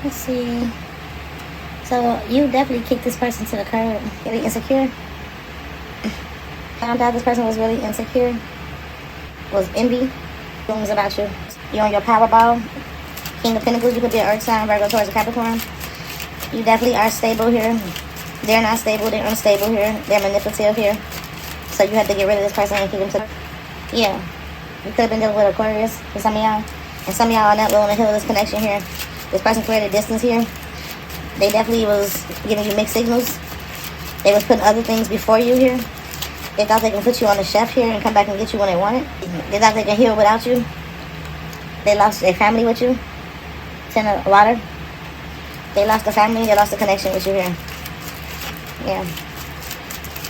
Let's see. So you definitely kicked this person to the curb. Really insecure. Found out this person was really insecure. Was envy. Feelings about you. You're on your Powerball. King of Pentacles. You could be an Earth sign, Virgo, Taurus, or Capricorn. You definitely are stable here. They're not stable. They're unstable here. They're manipulative here. So you have to get rid of this person and kick them to. Yeah. You could have been dealing with Aquarius for some of y'all. And some of y'all are not willing to heal this connection here. This person created distance here. They definitely was giving you mixed signals. They was putting other things before you here. They thought they can put you on the shelf here and come back and get you when they want it. They thought they can heal without you. They lost their family with you. Ten of water. They lost the family. They lost the connection with you here. Yeah.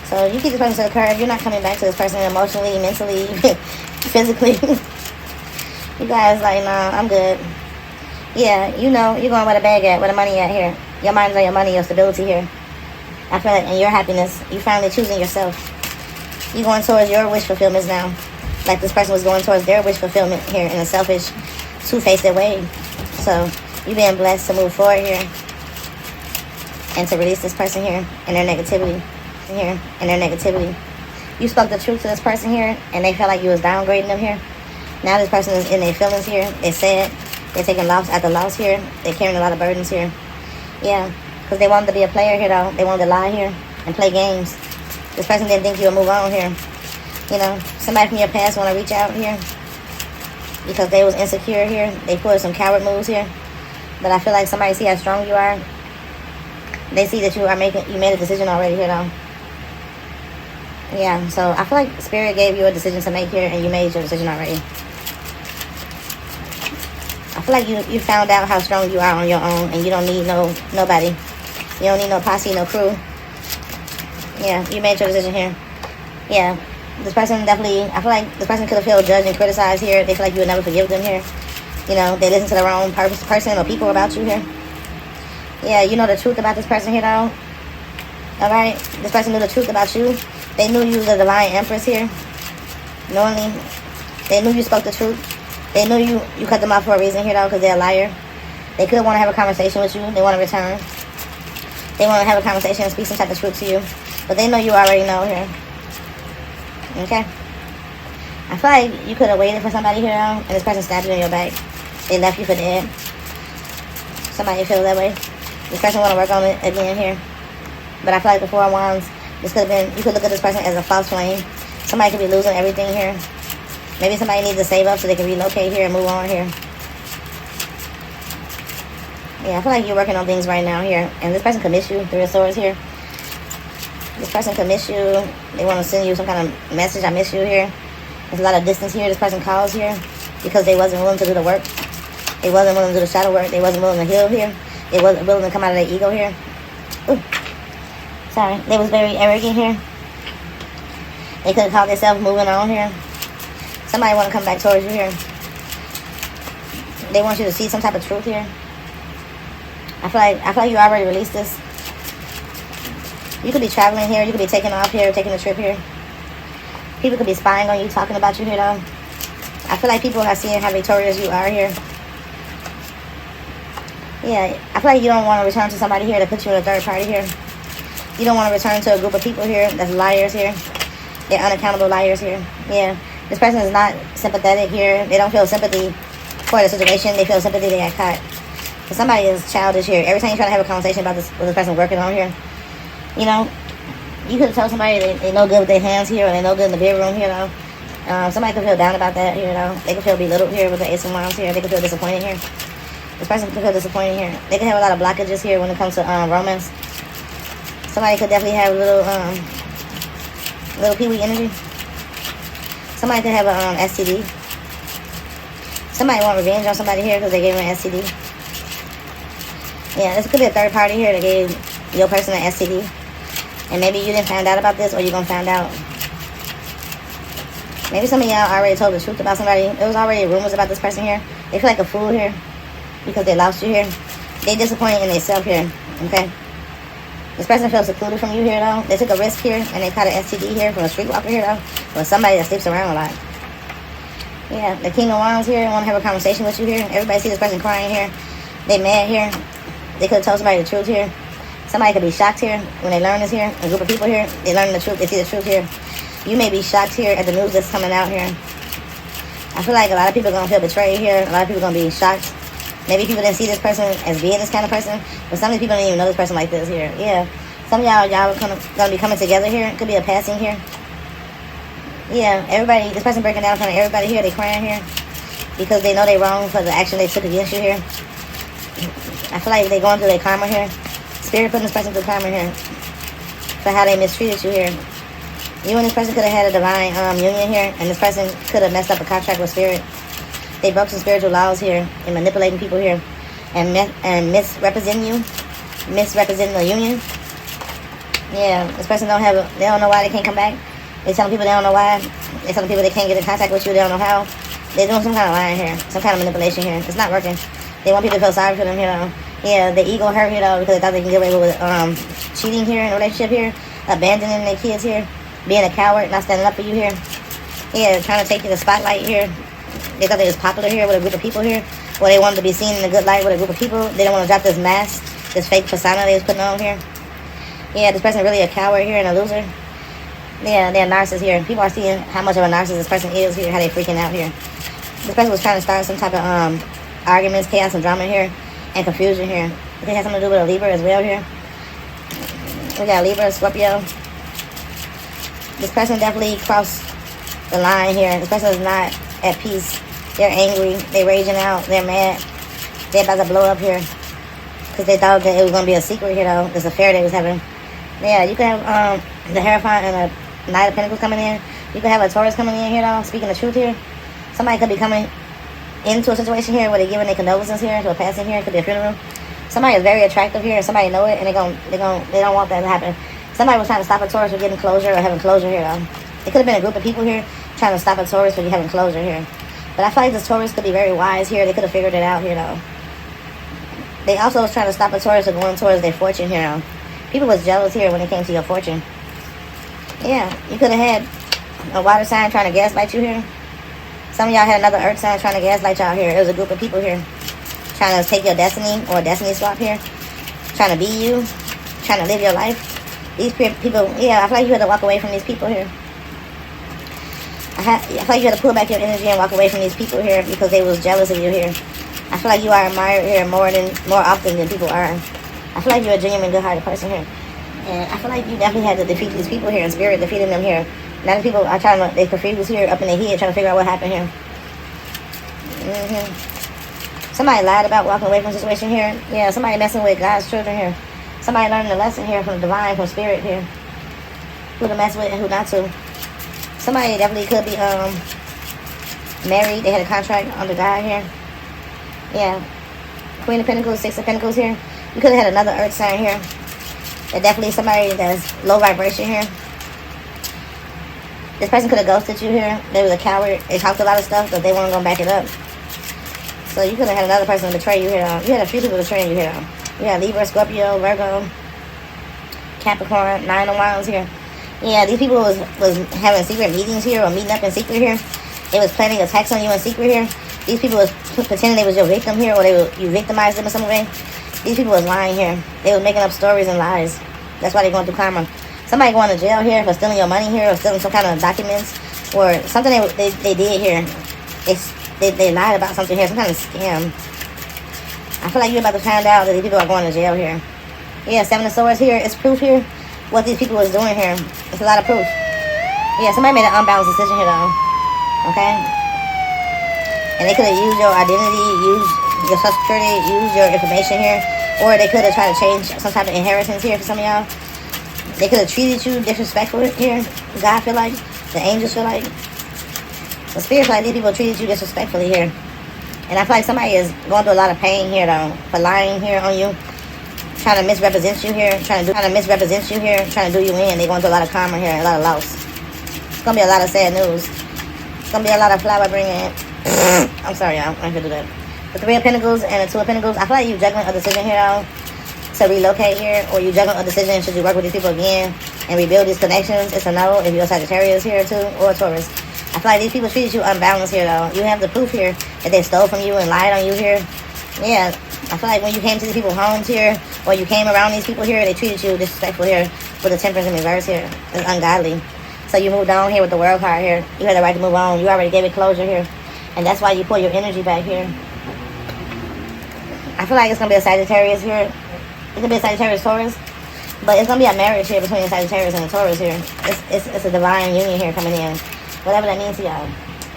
So you keep this person to the curb. You're not coming back to this person emotionally, mentally, physically. You guys like, nah, I'm good. Yeah, you know, you're going where the bag at, where the money at here. Your mind's on your money, your stability here. I feel like in your happiness, you finally choosing yourself. You're going towards your wish fulfillments now. Like this person was going towards their wish fulfillment here in a selfish, two-faced way. So you being blessed to move forward here. And to release this person here and their negativity. Here and their negativity. You spoke the truth to this person here and they felt like you was downgrading them here. Now this person is in their feelings here. They're sad. They're taking loss after loss here. They're carrying a lot of burdens here. Yeah, because they wanted to be a player here though. They wanted to lie here and play games. This person didn't think you would move on here. You know, somebody from your past want to reach out here because they was insecure here. They pulled some coward moves here. But I feel like somebody see how strong you are. They see that you made a decision already here though. Yeah, so I feel like Spirit gave you a decision to make here and you made your decision already. I feel like you found out how strong you are on your own and you don't need nobody. You don't need no posse, no crew. Yeah, you made your decision here. Yeah, this person definitely, I feel like this person could have felt judged and criticized here. They feel like you would never forgive them here. You know, they listen to the wrong person or people about you here. Yeah, you know the truth about this person here though. Alright, this person knew the truth about you. They knew you was a divine empress here. Knowingly. They knew you spoke the truth. They knew you cut them off for a reason here though, because they're a liar. They could want to have a conversation with you. They want to return. They want to have a conversation and speak some type of truth to you. But they know you already know here. Okay? I feel like you could have waited for somebody here though, and this person stabbed you in your back. They left you for dead. Somebody feels that way. This person want to work on it again here. But I feel like the Four of Wands, this could have been, you could look at this person as a false flame. Somebody could be losing everything here. Maybe somebody needs to save up so they can relocate here and move on here. Yeah, I feel like you're working on things right now here. And this person could miss you, Three of Swords here. This person could miss you. They want to send you some kind of message, I miss you here. There's a lot of distance here. This person calls here because they wasn't willing to do the work. They wasn't willing to do the shadow work. They wasn't willing to heal here. They wasn't willing to come out of their ego here. Ooh. Sorry. They was very arrogant here. They could have called themselves moving on here. Somebody want to come back towards you here. They want you to see some type of truth here. I feel like you already released this. You could be traveling here. You could be taking off here, taking a trip here. People could be spying on you, talking about you here though. I feel like people are seeing how victorious you are here. Yeah, I feel like you don't want to return to somebody here to put you in a third party here. You don't want to return to a group of people here that's liars here. They're unaccountable liars here. Yeah, this person is not sympathetic here. They don't feel sympathy for the situation. They feel sympathy they got caught. So somebody is childish here. Every time you try to have a conversation about this, what this person working on here, you know, you could have told somebody they no good with their hands here or they no good in the bedroom here though. Somebody could feel down about that here though. They could feel belittled here with the Ace of Wands here. They could feel disappointed here. This person could feel disappointed here. They could have a lot of blockages here when it comes to romance. Somebody could definitely have little pee-wee energy. Somebody could have a STD. Somebody want revenge on somebody here because they gave them an STD. Yeah, this could be a third party here that gave your person an STD. And maybe you didn't find out about this or you're going to find out. Maybe some of y'all already told the truth about somebody. There was already rumors about this person here. They feel like a fool here because they lost you here. They disappointed in themselves here, okay? This person feels secluded from you here, though. They took a risk here, and they caught an STD here from a streetwalker here, though. Or somebody that sleeps around a lot. Yeah, the King of Wands here want to have a conversation with you here. Everybody see this person crying here. They mad here. They could have told somebody the truth here. Somebody could be shocked here when they learn this here. A group of people here, they learn the truth. They see the truth here. You may be shocked here at the news that's coming out here. I feel like a lot of people are going to feel betrayed here. A lot of people are going to be shocked. Maybe people didn't see this person as being this kind of person, but some of these people didn't even know this person like this here. Yeah. Some of y'all are going to be coming together here. It could be a passing here. Yeah, everybody, this person breaking down in front of everybody here. They crying here because they know they wrong for the action they took against you here. I feel like they're going through their karma here. Spirit putting this person through karma here for how they mistreated you here. You and this person could have had a divine union here, and this person could have messed up a contract with spirit. They broke some spiritual laws here and manipulating people here and misrepresenting you, misrepresenting the union. Yeah, this person they don't know why they can't come back. They telling people they don't know why. They telling people they can't get in contact with you. They don't know how. They're doing some kind of lying here, some kind of manipulation here. It's not working. They want people to feel sorry for them, you know. Yeah, the ego hurt, you know, because they thought they can get away with cheating here in a relationship here, abandoning their kids here, being a coward, not standing up for you here. Yeah, trying to take you the spotlight here. They thought they was popular here with a group of people here, or they wanted to be seen in a good light with a group of people. They didn't want to drop this mask, this fake persona they was putting on here. Yeah, this person really a coward here and a loser. Yeah, they're a narcissist here. People are seeing how much of a narcissist this person is here, how they freaking out here. This person was trying to start some type of arguments, chaos, and drama here, and confusion here. It has something to do with a Libra as well here. We got Libra, Scorpio. This person definitely crossed the line here. This person is not at peace. They're angry. They're raging out. They're mad. They're about to blow up here because they thought that it was going to be a secret here, though. This affair they was having. Yeah, you can have the Hierophant and the Knight of Pentacles coming in. You can have a Taurus coming in here, though, speaking the truth here. Somebody could be coming into a situation here where they're giving their condolences here to a passing here. It could be a funeral. Somebody is very attractive here, and somebody know it, and they don't want that to happen. Somebody was trying to stop a Taurus from getting closure or having closure here, though. It could have been a group of people here trying to stop a Taurus from having closure here. But I feel like this Taurus could be very wise here. They could have figured it out here, though. They also was trying to stop a Taurus from going towards their fortune here, though. People was jealous here when it came to your fortune. Yeah, you could have had a water sign trying to gaslight you here. Some of y'all had another earth sign trying to gaslight y'all here. It was a group of people here trying to take your destiny or a destiny swap here. Trying to be you. Trying to live your life. These people, yeah, I feel like you had to walk away from these people here. I feel like you had to pull back your energy and walk away from these people here because they was jealous of you here. I feel like you are admired here more often than people are. I feel like you're a genuine, good-hearted person here. And I feel like you definitely had to defeat these people here in spirit, defeating them here. Now the people are they confused here, up in their head, trying to figure out what happened here. Somebody lied about walking away from the situation here. Yeah, somebody messing with God's children here. Somebody learning a lesson here from the divine, from spirit here. Who to mess with and who not to. Somebody definitely could be married. They had a contract under God here. Yeah. Queen of Pentacles, Six of Pentacles here. You could have had another earth sign here. And definitely somebody that's low vibration here. This person could have ghosted you here. They was a coward. They talked a lot of stuff, but they weren't going to back it up. So you could have had another person betray you here. You had a few people betraying you here. You had Libra, Scorpio, Virgo, Capricorn, Nine of Wands here. Yeah, these people was having secret meetings here or meeting up in secret here. They was planning attacks on you in secret here. These people was pretending they was your victim here, or you victimized them in some way. These people was lying here. They was making up stories and lies. That's why they're going through karma. Somebody going to jail here for stealing your money here or stealing some kind of documents or something they did here. They lied about something here, some kind of scam. I feel like you're about to find out that these people are going to jail here. Yeah, Seven of Swords here. It's proof here what these people was doing here. It's a lot of proof. Yeah, somebody made an unbalanced decision here though. Okay? And they could have used your identity, used your social security, used your information here. Or they could have tried to change some type of inheritance here for some of y'all. They could have treated you disrespectfully here. God feel like. The angels feel like. The spirits feel like these people treated you disrespectfully here. And I feel like somebody is going through a lot of pain here though. For lying here on you. Trying to misrepresent you here. Trying to do you in. They're going through a lot of karma here. A lot of loss. It's going to be a lot of sad news. It's going to be a lot of flower bringing. I'm sorry y'all. I could do that. The Three of Pentacles and the Two of Pentacles. I feel like you're juggling a decision here though. To relocate here, or you juggling a decision, should you work with these people again and rebuild these connections? It's a no if you're a Sagittarius here too, or a Taurus. I feel like these people treated you unbalanced here though. You have the proof here that they stole from you and lied on you here. Yeah, I feel like when you came to these people's homes here, or you came around these people here, they treated you disrespectful here with the temperance in reverse here. It's ungodly. So you moved on here with the world card here. You had the right to move on. You already gave it closure here. And that's why you pull your energy back here. I feel like it's going to be a Sagittarius here. It's going to be a Sagittarius Taurus. But it's going to be a marriage here between the Sagittarius and the Taurus here. It's a divine union here coming in. Whatever that means to y'all.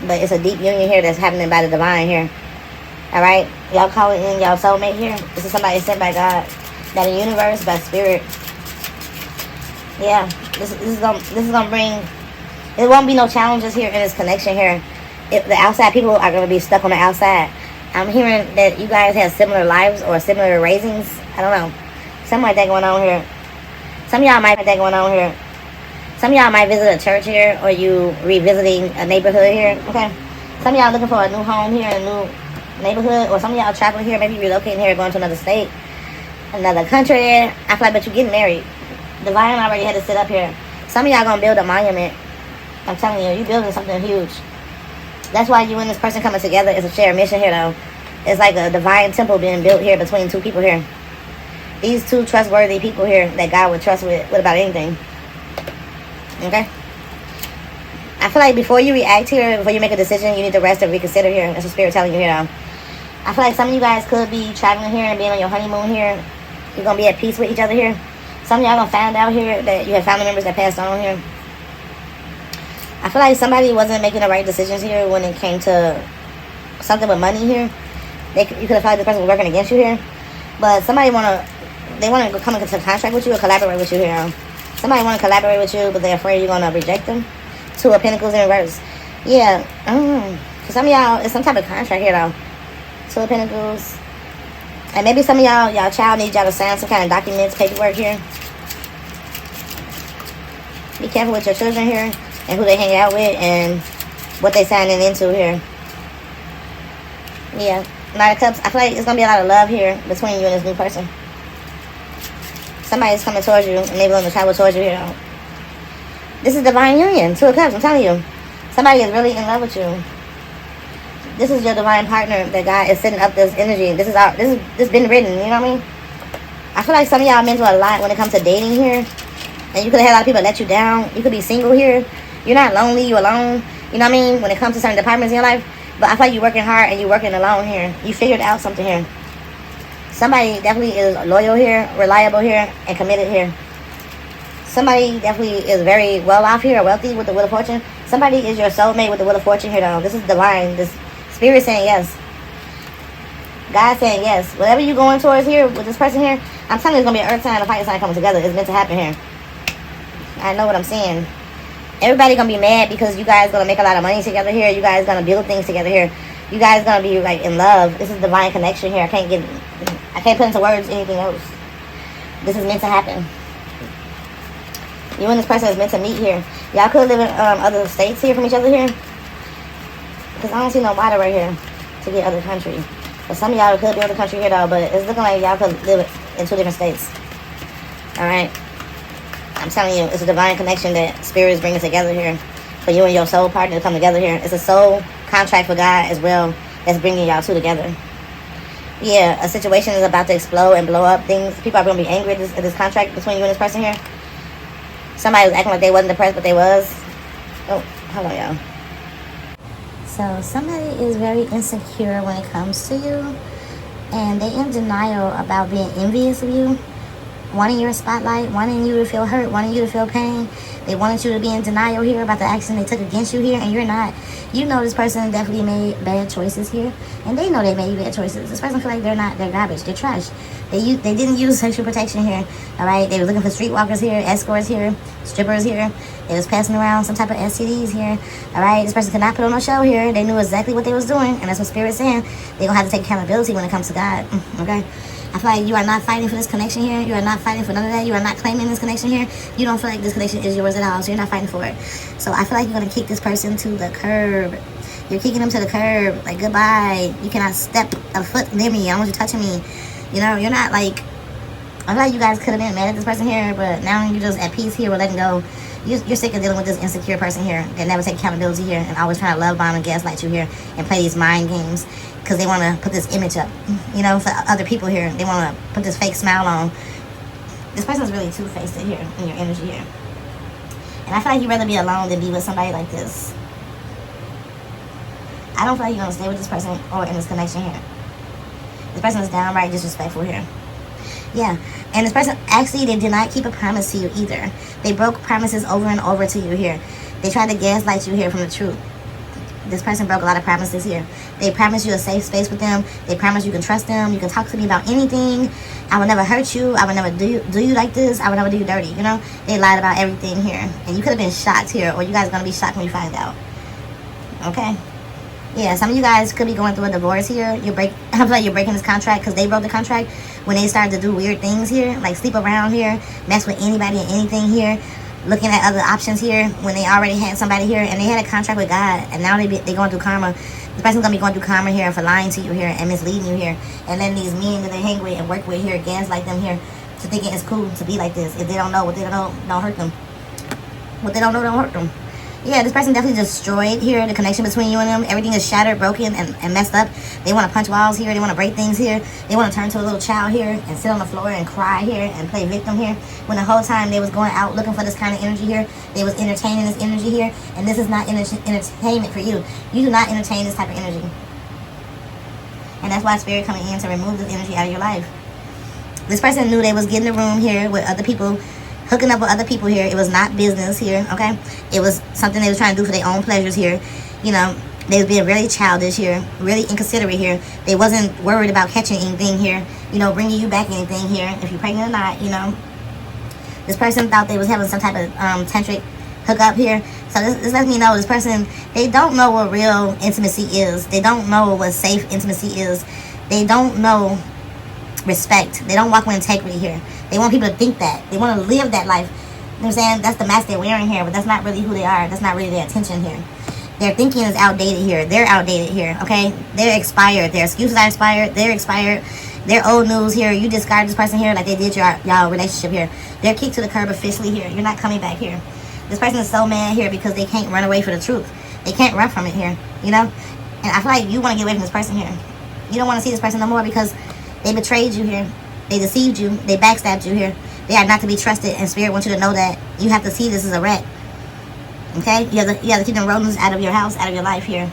But it's a deep union here that's happening by the divine here. Alright? Y'all call it in y'all soulmate here. This is somebody sent by God. By the universe, by spirit. Yeah. This is gonna bring... There won't be no challenges here in this connection here. If the outside people are going to be stuck on the outside. I'm hearing that you guys have similar lives or similar raisings. I don't know. Something like that going on here. Some of y'all might have that going on here. Some of y'all might visit a church here, or you revisiting a neighborhood here. Okay. Some of y'all looking for a new home here, a new neighborhood, or some of y'all traveling here, maybe relocating here, going to another state, another country. I feel like, but you're getting married. Divine already had to sit up here. Some of y'all gonna build a monument. I'm telling you, you're building something huge. That's why you and this person coming together is a shared mission here, though. It's like a divine temple being built here between two people here. These two trustworthy people here that God would trust with about anything. Okay? I feel like before you react here, before you make a decision, you need to rest and reconsider here. That's what Spirit telling you here, though. I feel like some of you guys could be traveling here and being on your honeymoon here. You're going to be at peace with each other here. Some of y'all going to find out here that you have family members that passed on here. I feel like somebody wasn't making the right decisions here when it came to something with money here. You could have felt like the person was working against you here. But somebody want to come into contract with you or collaborate with you here. Somebody want to collaborate with you, but they're afraid you're going to reject them. Two of Pentacles in reverse. Yeah. For some of y'all, it's some type of contract here, though. Two of Pentacles. And maybe some of y'all child needs y'all to sign some kind of documents, paperwork here. Be careful with your children here and who they hang out with and what they signing into here. Yeah. Knight of Cups. I feel like it's going to be a lot of love here between you and this new person. Somebody's coming towards you and they're going to travel towards you here. This is divine union. Two of Cups, I'm telling you. Somebody is really in love with you. This is your divine partner that God is setting up this energy. This been written, you know what I mean? I feel like some of y'all been through a lot when it comes to dating here. And you could have had a lot of people let you down. You could be single here. You're not lonely, you're alone. You know what I mean? When it comes to certain departments in your life. But I feel like you're working hard and you're working alone here. You figured out something here. Somebody definitely is loyal here, reliable here, and committed here. Somebody definitely is very well off here, or wealthy with the Wheel of Fortune. Somebody is your soulmate with the Wheel of Fortune here, though. This is divine. This Spirit saying yes. God saying yes. Whatever you're going towards here with this person here, I'm telling you it's going to be an earth sign and a fire sign coming together. It's meant to happen here. I know what I'm saying. Everybody going to be mad because you guys going to make a lot of money together here. You guys going to build things together here. You guys going to be like in love. This is divine connection here. I can't put into words anything else. This is meant to happen. You and this person is meant to meet here. Y'all could live in other states here from each other here. Because I don't see no water right here to get other country. But some of y'all could be other country here though. But it's looking like y'all could live in two different states. Alright. I'm telling you, it's a divine connection that Spirit is bringing together here. For you and your soul partner to come together here. It's a soul contract for God as well. That's bringing y'all two together. Yeah, a situation is about to explode and blow up. People are going to be angry at this contract between you and this person here. Somebody was acting like they wasn't depressed, but they was. Oh, hold on, y'all. So somebody is very insecure when it comes to you, and they in denial about being envious of you, wanting your spotlight, wanting you to feel hurt, wanting you to feel pain. They wanted you to be in denial here about the action they took against you here, and you're not. You know this person definitely made bad choices here, and they know they made bad choices. This person feel like they're garbage, they're trash. They didn't use sexual protection here, all right? They were looking for streetwalkers here, escorts here, strippers here. They was passing around some type of STDs here, all right? This person could not put on a show here. They knew exactly what they was doing, and that's what Spirit's saying. They're going to have to take accountability when it comes to God, okay? I feel like you are not fighting for this connection here. You are not fighting for none of that. You are not claiming this connection here. You don't feel like this connection is yours at all, so you're not fighting for it. So I feel like you're going to kick this person to the curb. You're kicking them to the curb. Like, goodbye. You cannot step a foot near me. I don't want you touching me. You know, you're not like... I feel like you guys could have been mad at this person here, but now you're just at peace here with letting go. You're sick of dealing with this insecure person here that never take accountability here and always trying to love bomb and gaslight you here and play these mind games because they want to put this image up, you know, for other people here. They want to put this fake smile on. This person's really two-faced here in your energy here. And I feel like you'd rather be alone than be with somebody like this. I don't feel like you're going to stay with this person or in this connection here. This person is downright disrespectful here. Yeah, and this person, actually, they did not keep a promise to you either. They broke promises over and over to you here. They tried to gaslight you here from the truth. This person broke a lot of promises here. They promised you a safe space with them. They promised you can trust them. You can talk to me about anything. I will never hurt you. I will never do you like this. I will never do you dirty, you know? They lied about everything here. And you could have been shocked here, or you guys are going to be shocked when you find out. Okay? Yeah, some of you guys could be going through a divorce here. I feel like you're breaking this contract because they broke the contract when they started to do weird things here, like sleep around here, mess with anybody and anything here, looking at other options here when they already had somebody here and they had a contract with God, and now they're going through karma. The person's going to be going through karma here for lying to you here and misleading you here, and then these men that they hang with and work with here gaslight them here to thinking it's cool to be like this. If they don't know, what they don't know don't hurt them. What they don't know don't hurt them. Yeah, this person definitely destroyed here the connection between you and them. Everything is shattered, broken, and messed up. They want to punch walls here. They want to break things here. They want to turn to a little child here and sit on the floor and cry here and play victim here. When the whole time they was going out looking for this kind of energy here, they was entertaining this energy here. And this is not entertainment for you. You do not entertain this type of energy. And that's why Spirit coming in to remove this energy out of your life. This person knew they was getting a room here with other people, hooking up with other people here. It was not business here, okay? It was something they was trying to do for their own pleasures here. You know, they was being really childish here, really inconsiderate here. They wasn't worried about catching anything here, you know, bringing you back anything here, if you're pregnant or not, you know. This person thought they was having some type of tantric hookup here. So this lets me know this person, they don't know what real intimacy is. They don't know what safe intimacy is. They don't know respect. They don't walk with integrity here. They want people to think that. They want to live that life. You know what I'm saying? That's the mask they're wearing here, but that's not really who they are. That's not really their intention here. Their thinking is outdated here. They're outdated here, okay? They're expired. Their excuses are expired. They're expired. They're old news here. You discard this person here like they did y'all relationship here. They're kicked to the curb officially here. You're not coming back here. This person is so mad here because they can't run away from the truth. They can't run from it here, you know? And I feel like you want to get away from this person here. You don't want to see this person no more because they betrayed you here. They deceived you. They backstabbed you here. They are not to be trusted, and Spirit wants you to know that. You have to see this as a rat. Okay? You have to keep them rodents out of your house, out of your life here.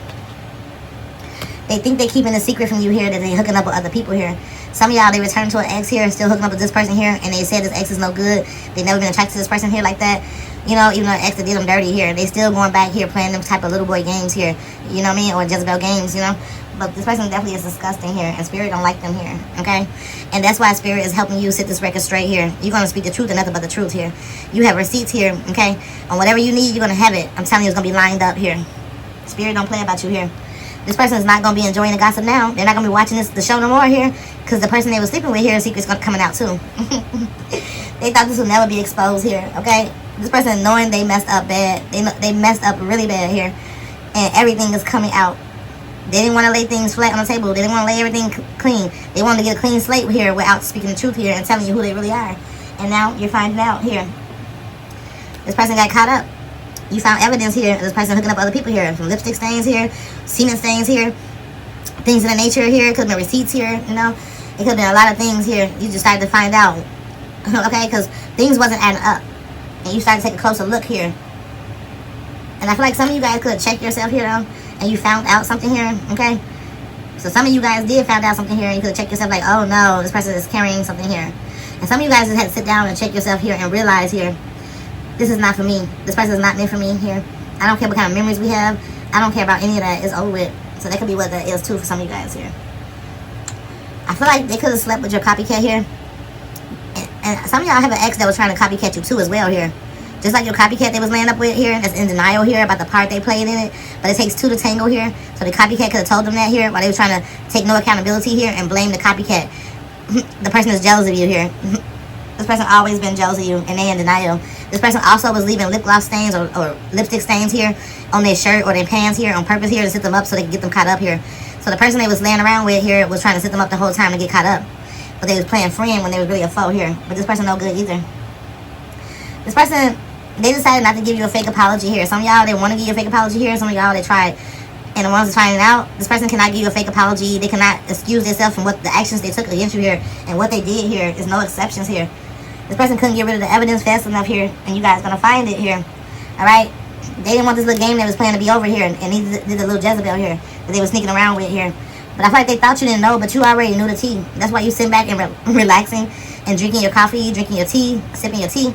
They think they're keeping a secret from you here, that they're hooking up with other people here. Some of y'all, they return to an ex here, still hooking up with this person here, and they said this ex is no good. They never been attracted to this person here like that. You know, even though the ex that did them dirty here, they still going back here playing them type of little boy games here. You know what I mean? Or Jezebel games, you know? But this person definitely is disgusting here, and Spirit don't like them here, okay? And that's why Spirit is helping you set this record straight here. You're going to speak the truth and nothing but the truth here. You have receipts here, okay? On whatever you need, you're going to have it. I'm telling you, it's going to be lined up here. Spirit don't play about you here. This person is not going to be enjoying the gossip now. They're not going to be watching the show no more here, because the person they were sleeping with here, secret's coming out too. They thought this would never be exposed here, okay? This person, knowing they messed up bad, they messed up really bad here, and everything is coming out. They didn't want to lay things flat on the table. They didn't want to lay everything clean. They wanted to get a clean slate here without speaking the truth here and telling you who they really are. And now you're finding out here. This person got caught up. You found evidence here. This person hooking up other people here. Some lipstick stains here, semen stains here, things of the nature here. It could have been receipts here, you know. It could have been a lot of things here. You just started to find out, okay, because things wasn't adding up. And you started to take a closer look here. And I feel like some of you guys could have checked yourself here, though, and you found out something here, okay? So some of you guys did find out something here, and you could have checked yourself like, oh no, this person is carrying something here. And some of you guys just had to sit down and check yourself here and realize here, this is not for me. This person is not meant for me here. I don't care what kind of memories we have. I don't care about any of that. It's over with. So that could be what that is too for some of you guys here. I feel like they could have slept with your copycat here. And some of y'all have an ex that was trying to copycat you too as well here. Just like your copycat they was laying up with here, that's in denial here about the part they played in it. But it takes two to tango here. So the copycat could have told them that here while they were trying to take no accountability here and blame the copycat. The person is jealous of you here. This person always been jealous of you and they in denial. This person also was leaving lip gloss stains or lipstick stains here on their shirt or their pants here on purpose here to set them up so they could get them caught up here. So the person they was laying around with here was trying to set them up the whole time to get caught up. But they was playing friend when they was really a foe here. But this person no good either. This person They decided not to give you a fake apology here. Some of y'all, they want to give you a fake apology here. Some of y'all, they tried. And the ones that trying it out, this person cannot give you a fake apology. They cannot excuse themselves from what the actions they took against you here and what they did here. There's no exceptions here. This person couldn't get rid of the evidence fast enough here, and you guys gonna find it here. All right? They didn't want this little game that was playing to be over here, and they did the little Jezebel here that they were sneaking around with here. But I feel like they thought you didn't know, but you already knew the tea. That's why you sit back and relaxing and drinking your coffee, drinking your tea, sipping your tea.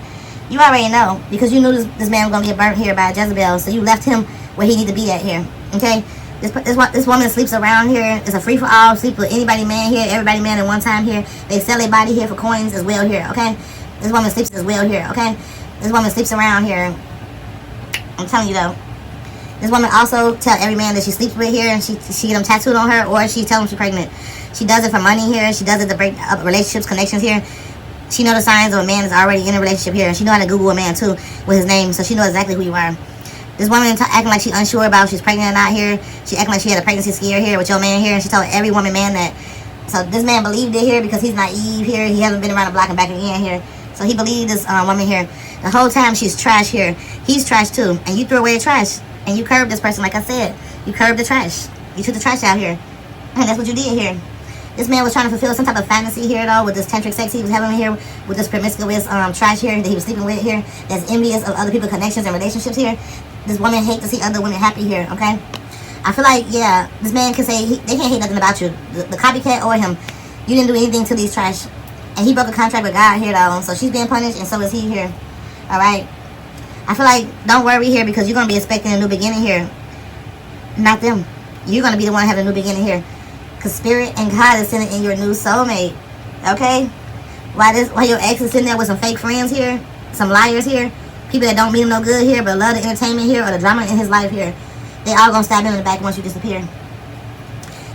You already know because you knew this man was gonna get burnt here by a Jezebel, so you left him where he need to be at here. Okay? This woman sleeps around here. It's a free for all. Sleep with anybody man here, everybody man at one time here. They sell their body here for coins as well here. Okay? This woman sleeps as well here. Okay? This woman sleeps around here. I'm telling you though. This woman also tell every man that she sleeps with here, and she get them tattooed on her, or she tell them she's pregnant. She does it for money here. She does it to break up relationships, connections here. She know the signs of a man is already in a relationship here, and she know how to Google a man too with his name, so she knows exactly who you are. This woman acting like she's unsure about if she's pregnant or not here. She acting like she had a pregnancy scare here with your man here, and she told every woman man that. So this man believed it here because he's naive here. He hasn't been around the block and back again here. So he believed this woman here. The whole time she's trash here. He's trash too. And you threw away the trash. And you curbed this person, like I said. You curbed the trash. You took the trash out here. And that's what you did here. This man was trying to fulfill some type of fantasy here, though, with this tantric sex he was having here, with this promiscuous trash here that he was sleeping with here, that's envious of other people's connections and relationships here. This woman hates to see other women happy here, okay? I feel like, yeah, this man can say, they can't hate nothing about you. The copycat or him. You didn't do anything to these trash. And he broke a contract with God here, though, so she's being punished, and so is he here. All right? I feel like, don't worry here, because you're going to be expecting a new beginning here. Not them. You're going to be the one having a new beginning here. Because Spirit and God is sending in your new soulmate. Okay? While your ex is sitting there with some fake friends here, some liars here, people that don't mean him no good here, but love the entertainment here or the drama in his life here, they all going to stab him in the back once you disappear.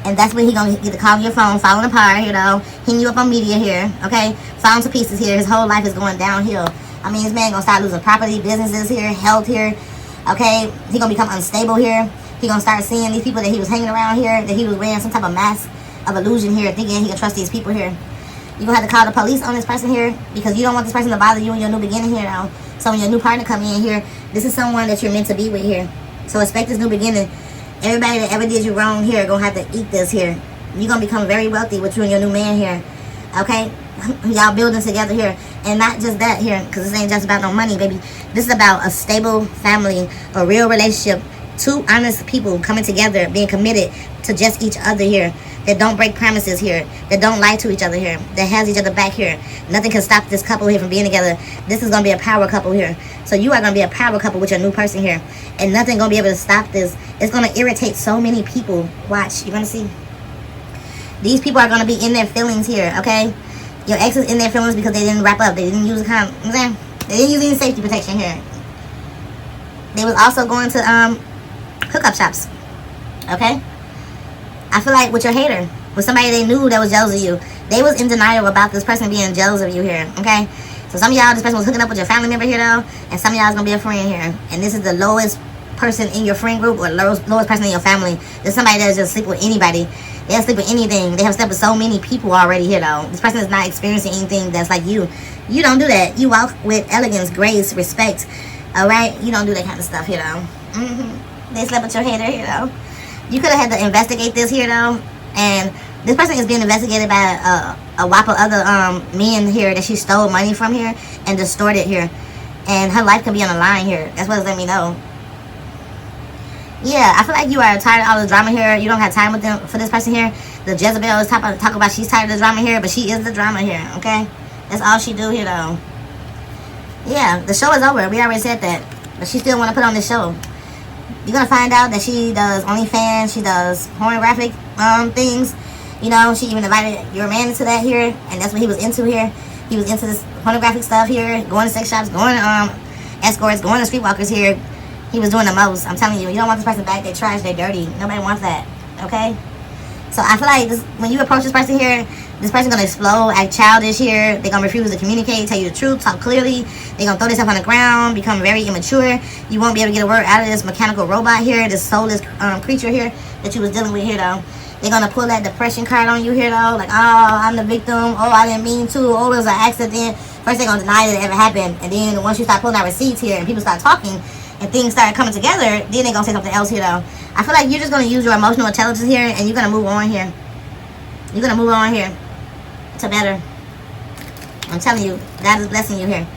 And that's when he going to get to call your phone, falling apart, you know, hitting you up on media here, okay? Falling to pieces here. His whole life is going downhill. I mean, this man going to start losing property, businesses here, health here, okay? He going to become unstable here. He going to start seeing these people that he was hanging around here, that he was wearing some type of mask of illusion here, thinking he can trust these people here. You're going to have to call the police on this person here because you don't want this person to bother you in your new beginning here now. So when your new partner come in here, this is someone that you're meant to be with here. So expect this new beginning. Everybody that ever did you wrong here going to have to eat this here. You're going to become very wealthy with you and your new man here. Okay? Y'all building together here. And not just that here, because this ain't just about no money, baby. This is about a stable family, a real relationship. Two honest people coming together, being committed to just each other here. That don't break promises here. That don't lie to each other here. That has each other back here. Nothing can stop this couple here from being together. This is going to be a power couple here. So you are going to be a power couple with your new person here. And nothing going to be able to stop this. It's going to irritate so many people. Watch. You're going to see. These people are going to be in their feelings here, okay? Your ex is in their feelings because they didn't wrap up. They didn't use a condom. You know what I'm saying? They didn't use any safety protection here. They was also going to hookup shops. Okay? I feel like with your hater, with somebody they knew that was jealous of you, they was in denial about this person being jealous of you here, okay? So some of y'all, this person was hooking up with your family member here, though, and some of y'all is going to be a friend here. And this is the lowest person in your friend group or lowest person in your family. There's somebody that just sleep with anybody. They'll sleep with anything. They have slept with so many people already here, though. This person is not experiencing anything that's like you. You don't do that. You walk with elegance, grace, respect, all right? You don't do that kind of stuff here, though. They slept with your hater here, though. You could have had to investigate this here, though. And this person is being investigated by a whop of other men here that she stole money from here and distorted here. And her life could be on the line here. That's what it's letting me know. Yeah, I feel like you are tired of all the drama here. You don't have time with them for this person here. The Jezebel is talk about she's tired of the drama here, but she is the drama here, okay? That's all she do here, though. Yeah, the show is over. We already said that. But she still want to put on this show. You're going to find out that she does OnlyFans. She does pornographic things. You know, she even invited your man into that here. And that's what he was into here. He was into this pornographic stuff here. Going to sex shops. Going to escorts. Going to streetwalkers here. He was doing the most. I'm telling you. You don't want this person back. They're trash. They're dirty. Nobody wants that. Okay? So I feel like this, when you approach this person here, this person's going to explode, act childish here. They're going to refuse to communicate, tell you the truth, talk clearly. They're going to throw themselves on the ground, become very immature. You won't be able to get a word out of this mechanical robot here, this soulless creature here that you was dealing with here, though. They're going to pull that depression card on you here, though. Like, oh, I'm the victim. Oh, I didn't mean to. Oh, it was an accident. First they're gonna deny that it ever happened, and then once you start pulling out receipts here and people start talking and things start coming together, then they're gonna say something else here though. I feel like you're just gonna use your emotional intelligence here, and you're gonna move on here. You're gonna move on here to better. I'm telling you, God is blessing you here.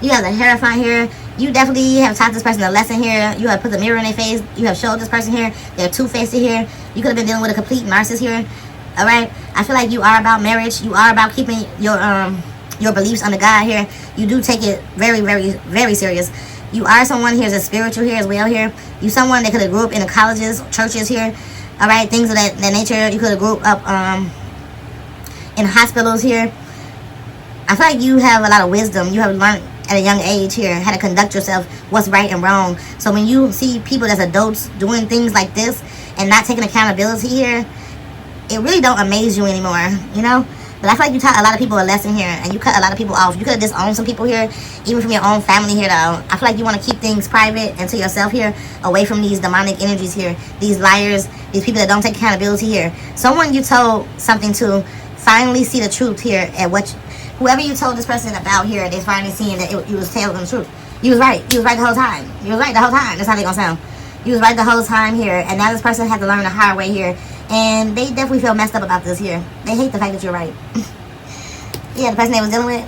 You have the Hierophant here. You definitely have taught this person a lesson here. You have put the mirror in their face. You have showed this person here. They're two-faced here. You could have been dealing with a complete narcissist here. Alright? I feel like you are about marriage. You are about keeping your beliefs under God here. You do take it very, very, very serious. You are someone here as spiritual here as well here. You someone that could have grew up in the colleges, churches here. Alright? Things of that nature. You could have grew up in hospitals here. I feel like you have a lot of wisdom. You have learned at a young age here how to conduct yourself, what's right and wrong. So when you see people that's adults doing things like this and not taking accountability here, it really don't amaze you anymore, you know? But I feel like you taught a lot of people a lesson here, and you cut a lot of people off. You could have disowned some people here, even from your own family here though. I feel like you want to keep things private and to yourself here, away from these demonic energies here, these liars, these people that don't take accountability here. Someone you told something to finally see the truth here at what whoever you told this person about here, they're finally seeing that you was telling them the truth. You was right. You was right the whole time. You was right the whole time. That's how they gonna sound. You was right the whole time here, and now this person had to learn the hard way here, and they definitely feel messed up about this here. They hate the fact that you're right. Yeah, the person they was dealing with.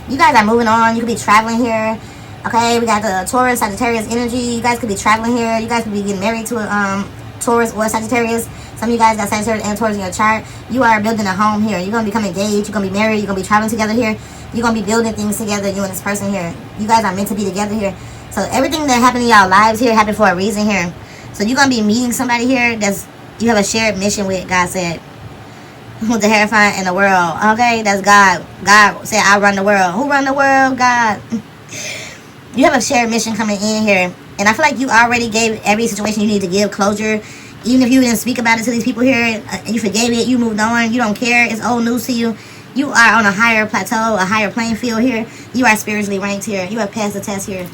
You guys are moving on. You could be traveling here. Okay, we got the Taurus, Sagittarius energy. You guys could be traveling here. You guys could be getting married to a Taurus or Sagittarius. Some of you guys got Sagittarius and Taurus in your chart. You are building a home here. You're going to become engaged. You're going to be married. You're going to be traveling together here. You're going to be building things together, you and this person here. You guys are meant to be together here. So everything that happened in y'all lives here happened for a reason here. So you're going to be meeting somebody here that's you have a shared mission with, God said. With the Hierophant in the world. Okay, that's God. God said, I run the world. Who run the world? God. You have a shared mission coming in here. And I feel like you already gave every situation you need to give closure. Even if you didn't speak about it to these people here, and you forgave it, you moved on, you don't care, it's old news to you. You are on a higher plateau, a higher playing field here. You are spiritually ranked here. You have passed the test here.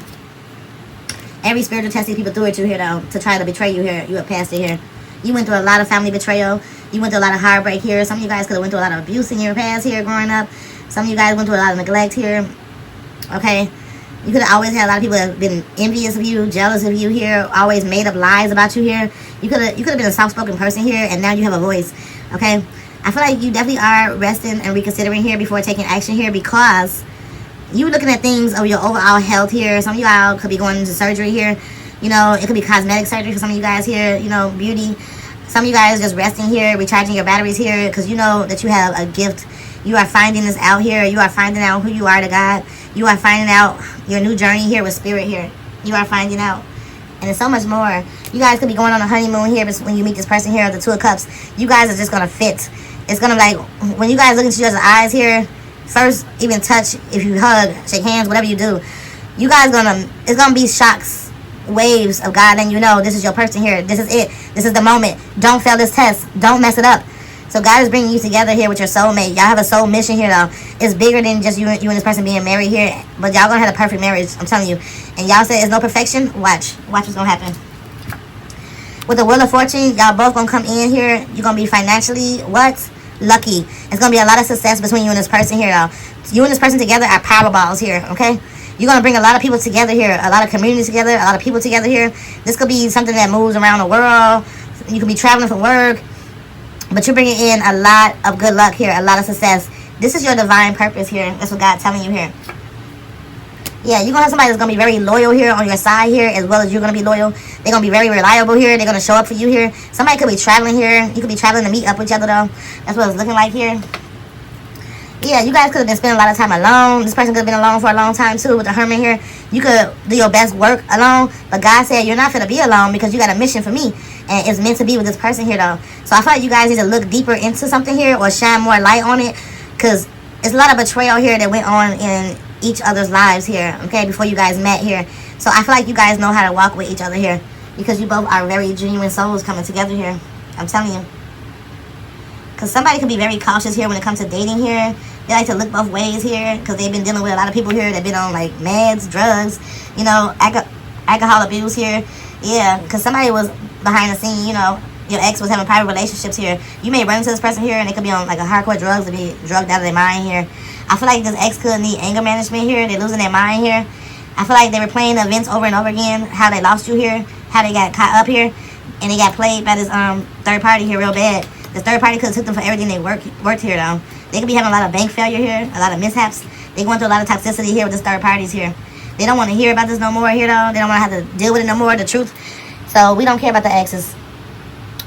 Every spiritual test these people threw at you here, though, to try to betray you here, you have passed it here. You went through a lot of family betrayal. You went through a lot of heartbreak here. Some of you guys could have went through a lot of abuse in your past here growing up. Some of you guys went through a lot of neglect here. Okay? You could have always had a lot of people that have been envious of you, jealous of you here, always made up lies about you here. You could have been a soft-spoken person here, and now you have a voice. Okay? I feel like you definitely are resting and reconsidering here before taking action here, because you looking at things of your overall health here. Some of you all could be going into surgery here. You know, it could be cosmetic surgery for some of you guys here, you know, beauty. Some of you guys just resting here, recharging your batteries here, because you know that you have a gift. You are finding this out here. You are finding out who you are to God. You are finding out your new journey here with spirit here. You are finding out. And there's so much more. You guys could be going on a honeymoon here, but when you meet this person here, the Two of Cups, you guys are just going to fit. It's going to be like, when you guys look into each other's eyes here, first, even touch, if you hug, shake hands, whatever you do, you guys it's going to be shocks, waves of God, and you know this is your person here. This is it. This is the moment. Don't fail this test. Don't mess it up. So God is bringing you together here with your soulmate. Y'all have a soul mission here, though. It's bigger than just you and this person being married here. But y'all gonna have a perfect marriage, I'm telling you. And y'all say it's no perfection. Watch what's gonna happen. With the Wheel of Fortune, y'all both gonna come in here. You're gonna be financially lucky. It's gonna be a lot of success between you and this person here, though. You and this person together are powerballs here. Okay. You're gonna bring a lot of people together here, a lot of communities together, a lot of people together here. This could be something that moves around the world. You could be traveling for work. But you're bringing in a lot of good luck here, a lot of success. This is your divine purpose here. That's what God's telling you here. Yeah, you're going to have somebody that's going to be very loyal here on your side here, as well as you're going to be loyal. They're going to be very reliable here. They're going to show up for you here. Somebody could be traveling here. You could be traveling to meet up with each other, though. That's what it's looking like here. Yeah, you guys could have been spending a lot of time alone. This person could have been alone for a long time, too, with the Hermit here. You could do your best work alone, but God said you're not going to be alone because you got a mission for me. And it's meant to be with this person here, though. So I feel like you guys need to look deeper into something here or shine more light on it, because it's a lot of betrayal here that went on in each other's lives here, okay, before you guys met here. So I feel like you guys know how to walk with each other here, because you both are very genuine souls coming together here. I'm telling you. Because somebody can be very cautious here when it comes to dating here. They like to look both ways here, because they've been dealing with a lot of people here that been on, like, meds, drugs, you know, alcohol abuse here. Yeah, because somebody was behind the scene, you know, your ex was having private relationships here. You may run into this person here and they could be on like a hardcore drugs to be drugged out of their mind here. I feel like this ex could need anger management here. They're losing their mind here. I feel like they were playing the events over and over again. How they lost you here. How they got caught up here. And they got played by this third party here real bad. This third party could have took them for everything they worked here though. They could be having a lot of bank failure here. A lot of mishaps. They going through a lot of toxicity here with this third parties here. They don't want to hear about this no more here though. They don't want to have to deal with it no more. The truth. So we don't care about the exes.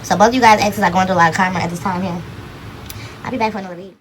So both of you guys exes are going through a lot of karma at this time here. I'll be back for another read.